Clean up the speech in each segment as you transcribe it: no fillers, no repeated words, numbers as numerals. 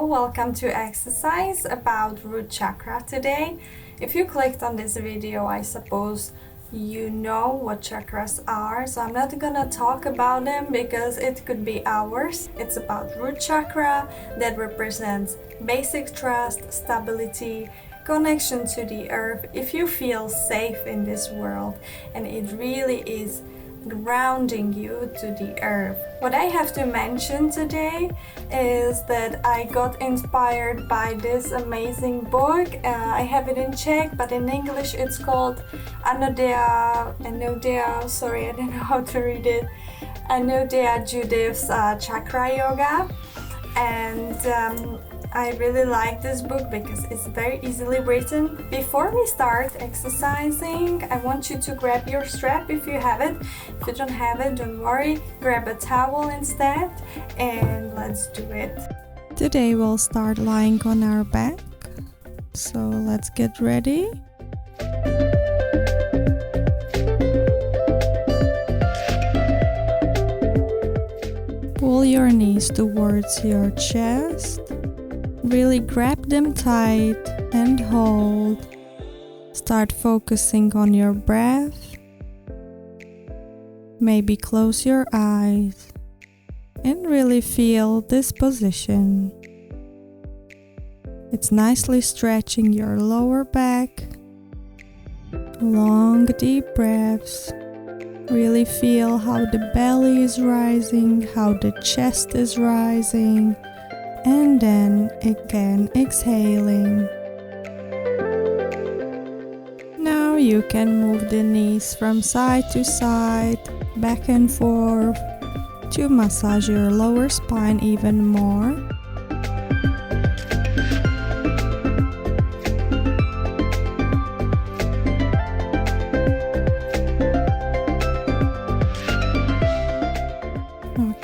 welcome to exercise about root chakra today. If you clicked on this video, I suppose you know what chakras are, so I'm not gonna talk about them because it could be hours. It's about root chakra that represents basic trust, stability, connection to the earth, if you feel safe in this world, and it really is grounding you to the earth. What I have to mention today is that I got inspired by this amazing book. I have it in Czech, but in English it's called Anodea, sorry, I don't know how to read it. Anodea Judith's Chakra Yoga. And I really like this book because it's very easily written. Before we start exercising, I want you to grab your strap if you have it. If you don't have it, don't worry, grab a towel instead and let's do it. Today we'll start lying on our back, so let's get ready. Pull your knees towards your chest. Really grab them tight and hold. Start focusing on your breath. Maybe close your eyes and really feel this position. It's nicely stretching your lower back. Long deep breaths. Really feel how the belly is rising, how the chest is rising. And then again exhaling. Now you can move the knees from side to side, back and forth, to massage your lower spine even more.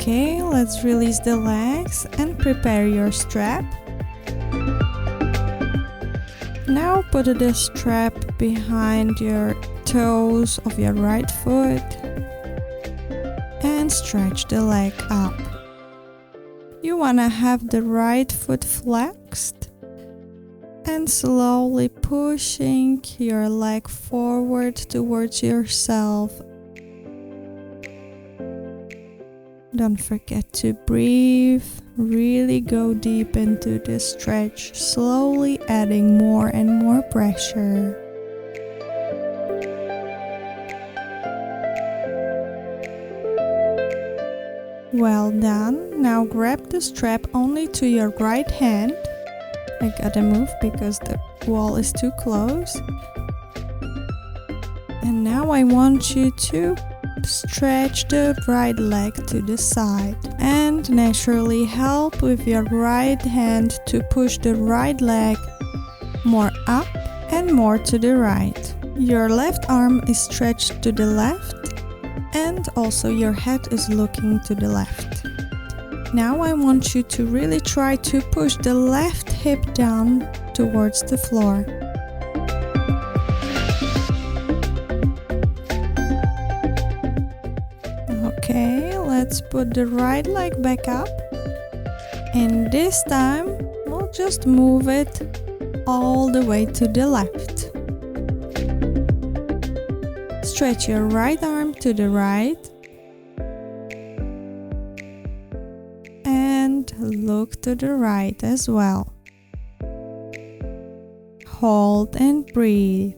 Okay, let's release the legs and prepare your strap. Now put the strap behind your toes of your right foot and stretch the leg up. You want to have the right foot flexed and slowly pushing your leg forward towards yourself. Don't forget to breathe, really go deep into this stretch, slowly adding more and more pressure. Well done. Now grab the strap only to your right hand. I gotta move because the wall is too close. And now I want you to stretch the right leg to the side and naturally help with your right hand to push the right leg more up and more to the right. Your left arm is stretched to the left and also your head is looking to the left. Now I want you to really try to push the left hip down towards the floor. Okay, let's put the right leg back up, and this time we'll just move it all the way to the left. Stretch your right arm to the right and look to the right as well. Hold and breathe.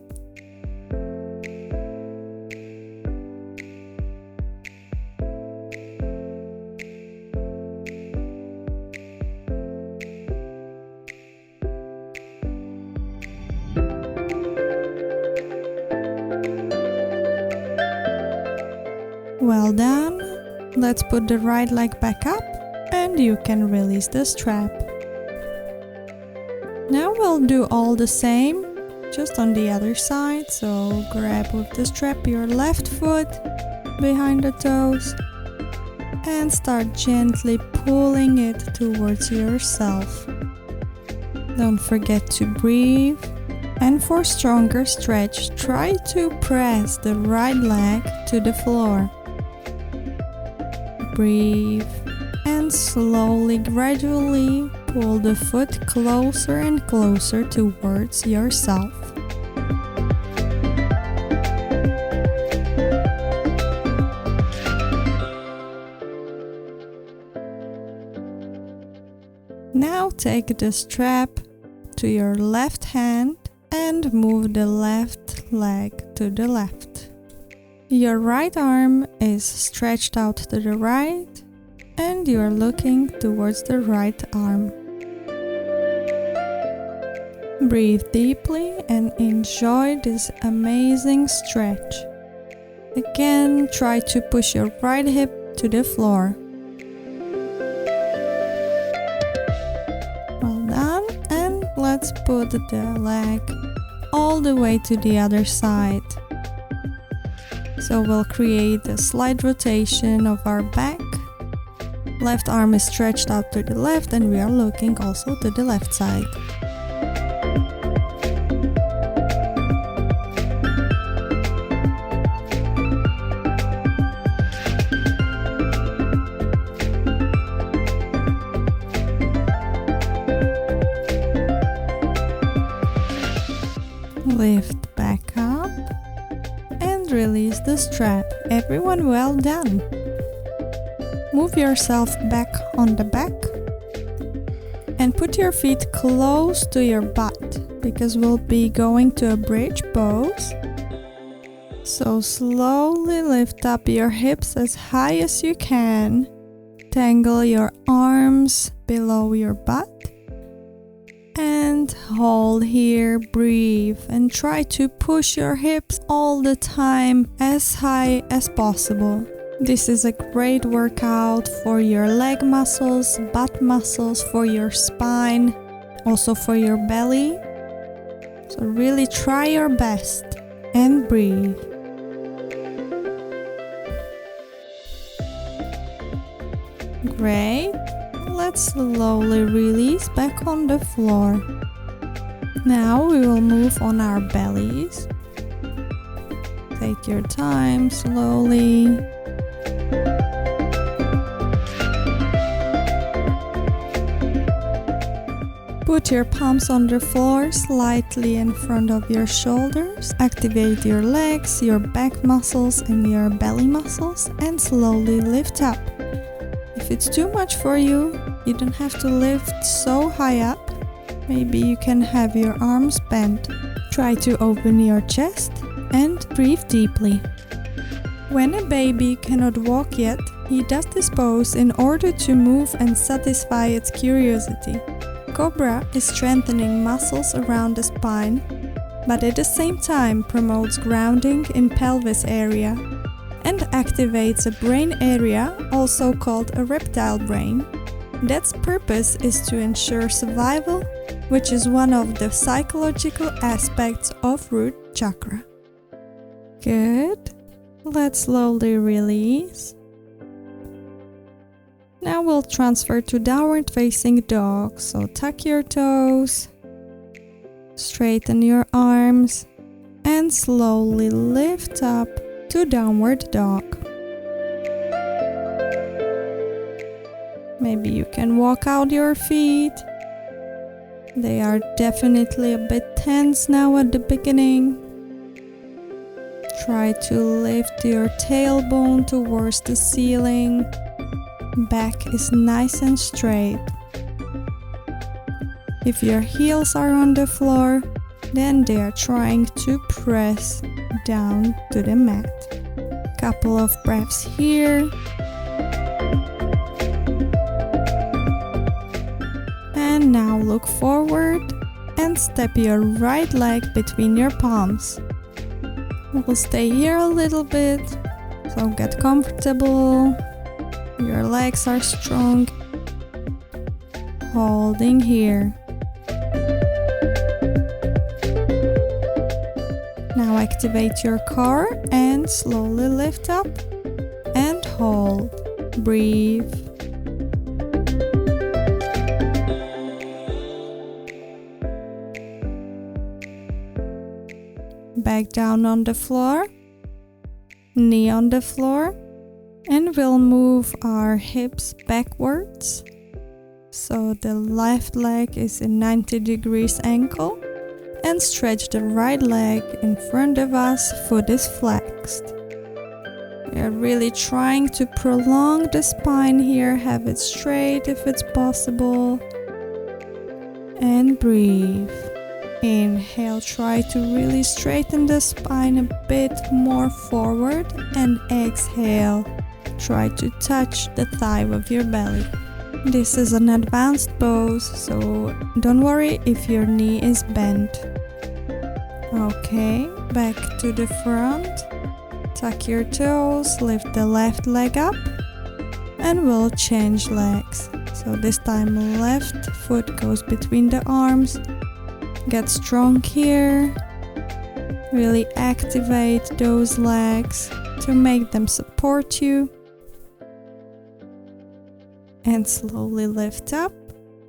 Well done. Let's put the right leg back up and you can release the strap. Now we'll do all the same, just on the other side. So grab with the strap your left foot behind the toes and start gently pulling it towards yourself. Don't forget to breathe. And for stronger stretch, try to press the right leg to the floor. Breathe and slowly, gradually Pull the foot closer and closer towards yourself. Now take the strap to your left hand and move the left leg to the left. Your right arm is stretched out to the right and you are looking towards the right arm. Breathe deeply and enjoy this amazing stretch. Again, try to push your right hip to the floor. Well done, and let's put the leg all the way to the other side. So we'll create a slight rotation of our back. Left arm is stretched out to the left and we are looking also to the left side. Lift back up and release the strap. Everyone, well done. Move yourself back on the back and put your feet close to your butt because we'll be going to a bridge pose. So slowly lift up your hips as high as you can. Tangle your arms below your butt and hold here, breathe, and try to push your hips all the time as high as possible. This is a great workout for your leg muscles, butt muscles, for your spine, also for your belly. So really try your best and breathe. Great. Let's slowly release back on the floor. Now we will move on our bellies. Take your time slowly. Put your palms on the floor slightly in front of your shoulders. Activate your legs, your back muscles and your belly muscles and slowly lift up. If it's too much for you, you don't have to lift so high up. Maybe you can have your arms bent. Try to open your chest and breathe deeply. When a baby cannot walk yet, he does this pose in order to move and satisfy its curiosity. Cobra is strengthening muscles around the spine, but at the same time promotes grounding in pelvis area and activates a brain area also called a reptile brain. That's purpose is to ensure survival, which is one of the psychological aspects of root chakra. Good. Let's slowly release. Now we'll transfer to downward facing dog. So tuck your toes, straighten your arms, and slowly lift up to downward dog. Maybe you can walk out your feet. They are definitely a bit tense now at the beginning. Try to lift your tailbone towards the ceiling. Back is nice and straight. If your heels are on the floor, then they are trying to press down to the mat. Couple of breaths here. And now look forward and step your right leg between your palms. We'll stay here a little bit, so get comfortable. Your legs are strong. Holding here. Now activate your core and slowly lift up and hold. Breathe. Back down on the floor, knee on the floor, and we'll move our hips backwards So the left leg is in 90 degrees angle, and stretch the right leg in front of us, foot is flexed. We are really trying to prolong the spine here, have it straight if it's possible. And breathe. Inhale, try to really straighten the spine a bit more forward, and exhale, try to touch the thigh with your belly. This is an advanced pose, so don't worry if your knee is bent. Okay, back to the front. Tuck your toes, lift the left leg up, and we'll change legs. So this time left foot goes between the arms. Get strong here. Really activate those legs to make them support you. And slowly lift up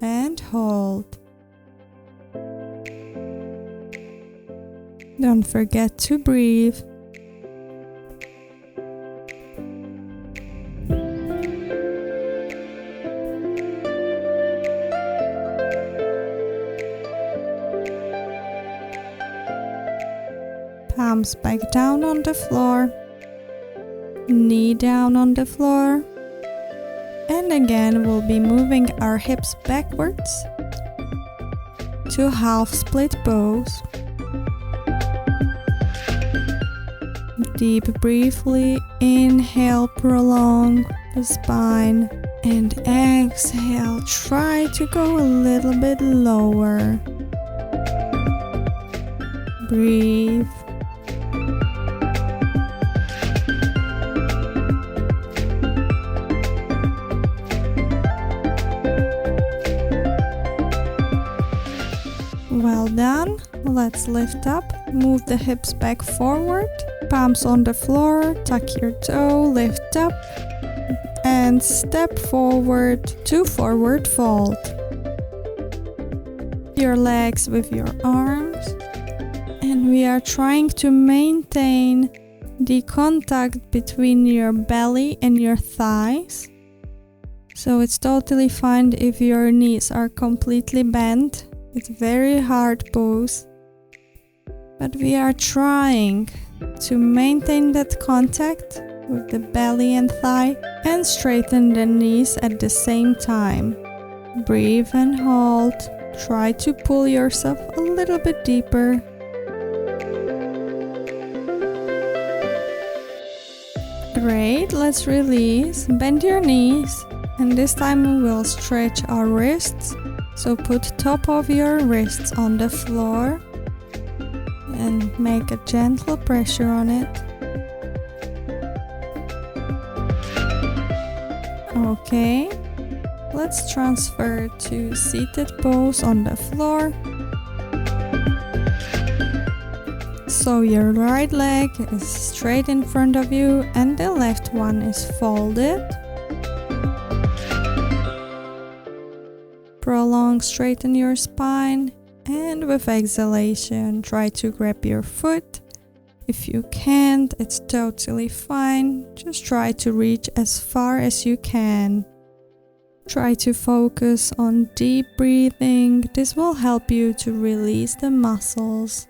and hold. Don't forget to breathe. Palms back down on the floor. Knee down on the floor. And again, we'll be moving our hips backwards to half split pose. Deep, briefly inhale, prolong the spine, and exhale, try to go a little bit lower. Breathe. Well done. Let's lift up, move the hips back forward, palms on the floor, tuck your toe, lift up, and step forward to forward fold. Your legs with your arms, and we are trying to maintain the contact between your belly and your thighs. So it's totally fine if your knees are completely bent. It's very hard pose, but we are trying to maintain that contact with the belly and thigh and straighten the knees at the same time. Breathe and hold. Try to pull yourself a little bit deeper. Great, let's release. Bend your knees, and this time we will stretch our wrists. So put top of your wrists on the floor and make a gentle pressure on it. Okay, let's transfer to seated pose on the floor. So your right leg is straight in front of you and the left one is folded. Prolong, straighten your spine, and with exhalation, try to grab your foot. If you can't, it's totally fine. Just try to reach as far as you can. Try to focus on deep breathing. This will help you to release the muscles.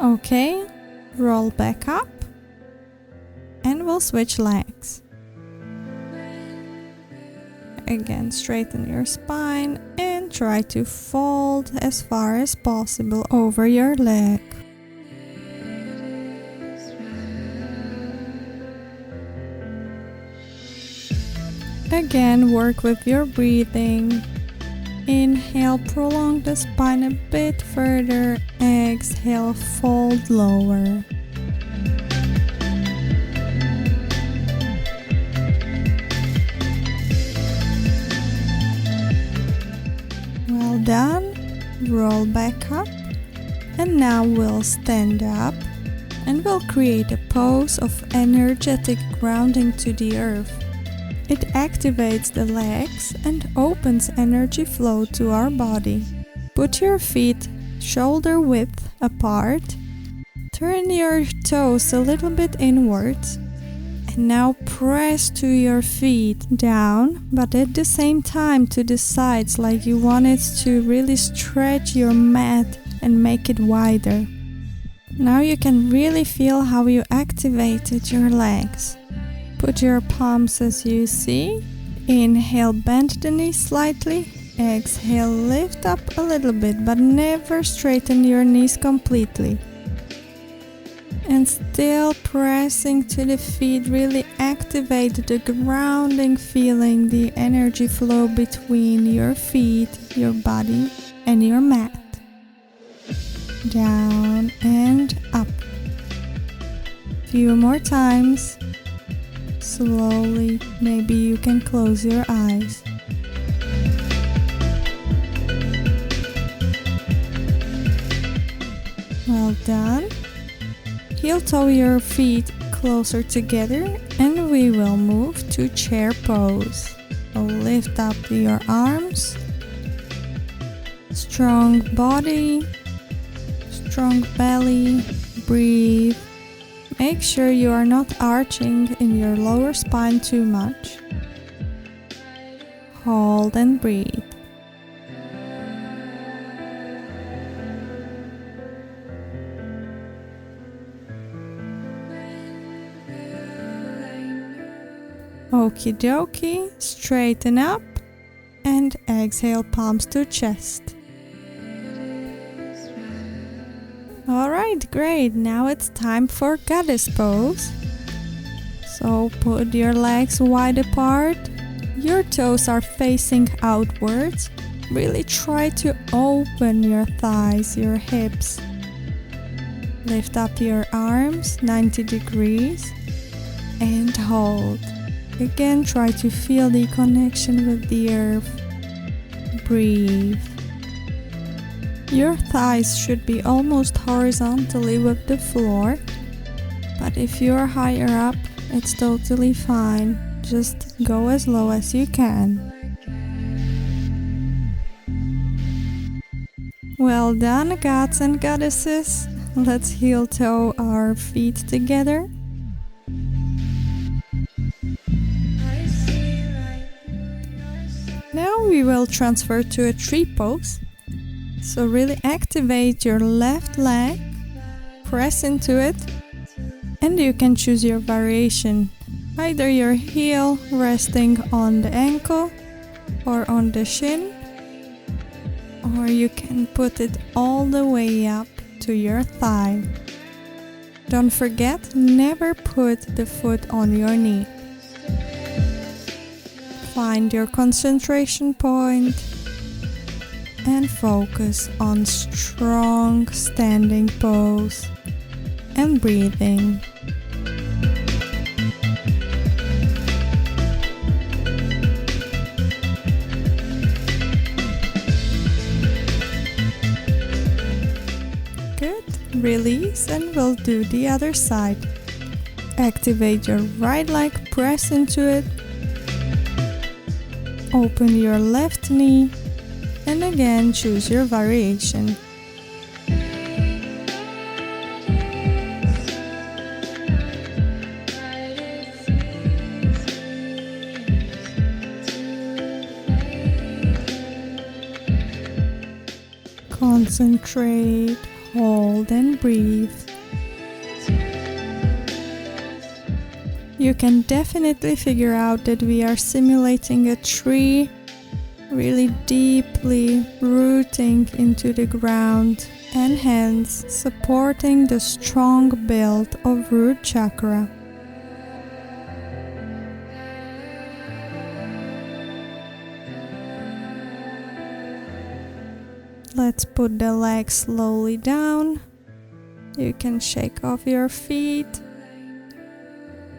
Okay, roll back up and we'll switch legs. Again, straighten your spine and try to fold as far as possible over your leg. Again, work with your breathing. Inhale, prolong the spine a bit further. Exhale, fold lower. Well done. Roll back up. And now we'll stand up. and will create a pose of energetic grounding to the earth. It activates the legs and opens energy flow to our body. Put your feet shoulder width apart. Turn your toes a little bit inwards. And now press to your feet down, but at the same time to the sides, like you want it to really stretch your mat and make it wider. Now you can really feel how you activated your legs. Put your palms as you see. Inhale, bend the knees slightly. Exhale, lift up a little bit, but never straighten your knees completely. And still pressing to the feet, really activate the grounding feeling, the energy flow between your feet, your body, and your mat. Down and up. Few more times. Slowly, maybe you can close your eyes. Well done. Heel toe your feet closer together and we will move to chair pose. So lift up your arms. Strong body, strong belly, breathe. Make sure you are not arching in your lower spine too much. Hold and breathe. Okie dokie, straighten up and exhale, palms to chest. Alright, great, now it's time for goddess pose. So put your legs wide apart, your toes are facing outwards. Really try to open your thighs, your hips. Lift up your arms 90 degrees and hold. Again, try to feel the connection with the earth. Breathe. Your thighs should be almost horizontally with the floor, but if you're higher up, it's totally fine. Just go as low as you can. Well done, gods and goddesses. Let's heel toe our feet together. Now we will transfer to a tree pose. So really activate your left leg, press into it, and you can choose your variation. Either your heel resting on the ankle or on the shin, or you can put it all the way up to your thigh. Don't forget, never put the foot on your knee. Find your concentration point and focus on strong standing pose and breathing. Good, release and we'll do the other side. Activate your right leg, press into it. Open your left knee and again choose your variation. Concentrate, hold and breathe. You can definitely figure out that we are simulating a tree, really deeply rooting into the ground and hence supporting the strong build of root chakra. Let's put the legs slowly down. You can shake off your feet.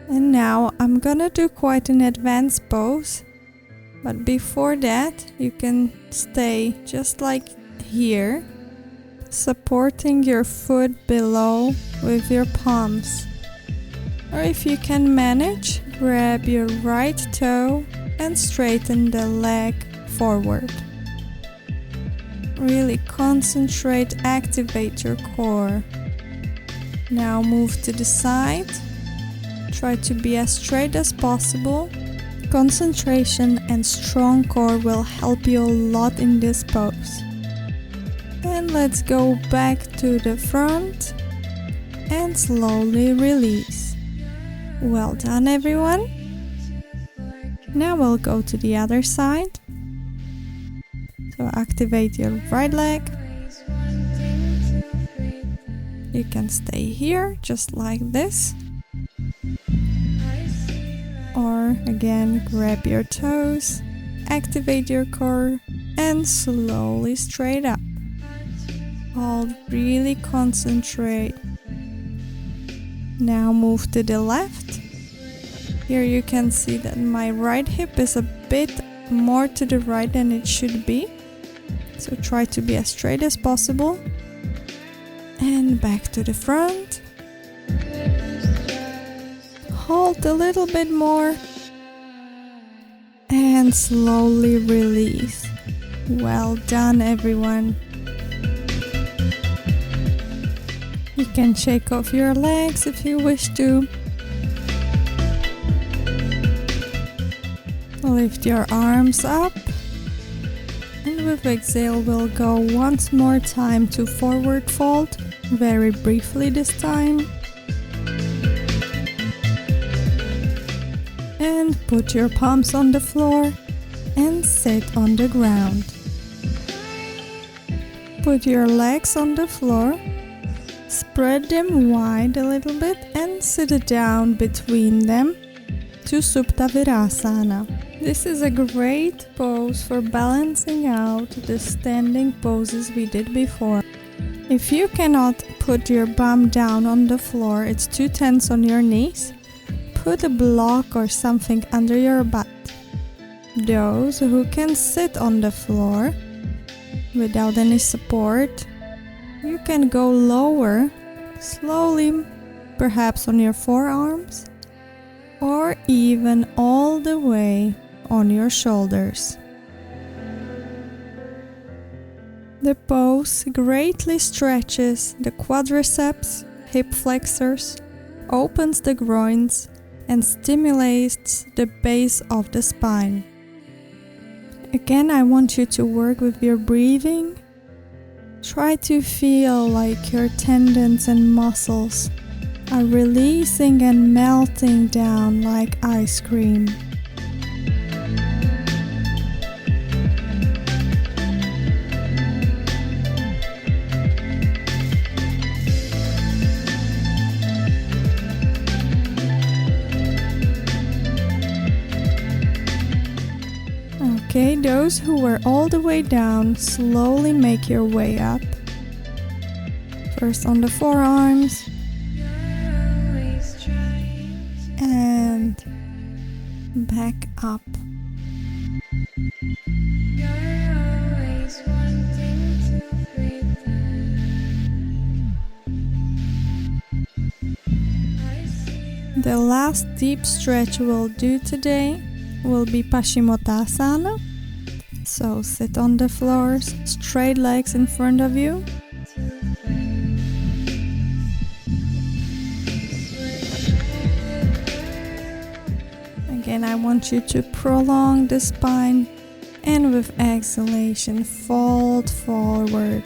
And now I'm gonna do quite an advanced pose, but before that you can stay just like here supporting your foot below with your palms. Or if you can manage, grab your right toe and straighten the leg forward. Really concentrate, activate your core. Now move to the side. Try to be as straight as possible. Concentration and strong core will help you a lot in this pose. And let's go back to the front and slowly release. Well done, everyone. Now we'll go to the other side. So activate your right leg. You can stay here just like this. Or again, grab your toes, activate your core and slowly straight up. Hold, really concentrate. Now move to the left. Here you can see that my right hip is a bit more to the right than it should be. So try to be as straight as possible. And back to the front. Hold a little bit more. And slowly release. Well done, everyone. You can shake off your legs if you wish to. Lift your arms up. And with exhale, we'll go once more time to forward fold. Very briefly this time. And put your palms on the floor and sit on the ground. Put your legs on the floor. Spread them wide a little bit and sit down between them to Supta Virasana. This is a great pose for balancing out the standing poses we did before. If you cannot put your bum down on the floor, it's too tense on your knees, put a block or something under your butt. Those who can sit on the floor without any support, you can go lower, slowly, perhaps on your forearms, or even all the way on your shoulders. The pose greatly stretches the quadriceps, hip flexors, opens the groins, and stimulates the base of the spine. Again, I want you to work with your breathing. Try to feel like your tendons and muscles are releasing and melting down like ice cream. Okay, those who were all the way down, slowly make your way up. First on the forearms. And back up. The last deep stretch we'll do today will be Paschimottanasana. So sit on the floors, straight legs in front of you. Again, I want you to prolong the spine and with exhalation, fold forward.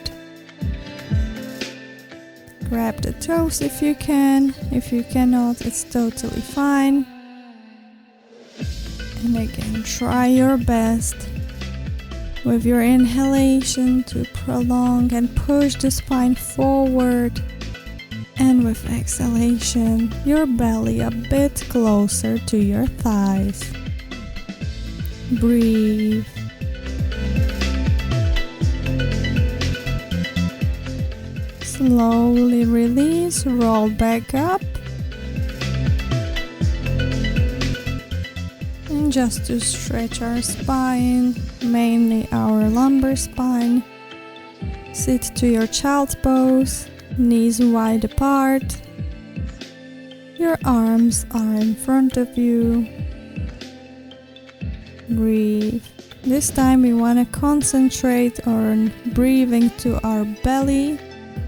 Grab the toes if you can. If you cannot, it's totally fine. And again, try your best with your inhalation to prolong and push the spine forward. And with exhalation, your belly a bit closer to your thighs. Breathe. Slowly release, roll back up. And just to stretch our spine, mainly our lumbar spine. Sit to your child's pose, knees wide apart. Your arms are in front of you. Breathe. This time we want to concentrate on breathing to our belly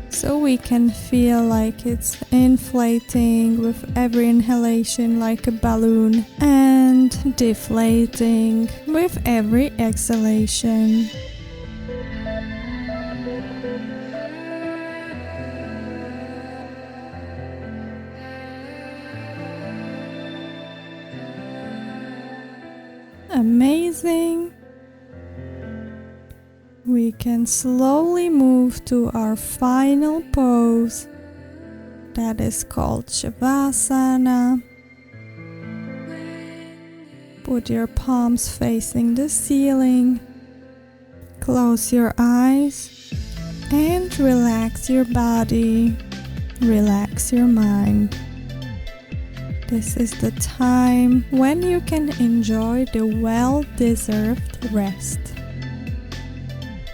so we can feel like it's inflating with every inhalation like a balloon and deflating with every exhalation. Amazing. We can slowly move to our final pose that is called Shavasana. Put your palms facing the ceiling. Close your eyes and relax your body. Relax your mind. This is the time when you can enjoy the well-deserved rest.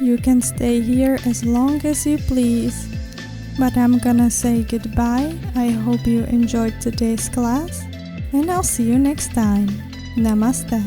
You can stay here as long as you please, but I'm gonna say goodbye. I hope you enjoyed today's class, and I'll see you next time. Namaste.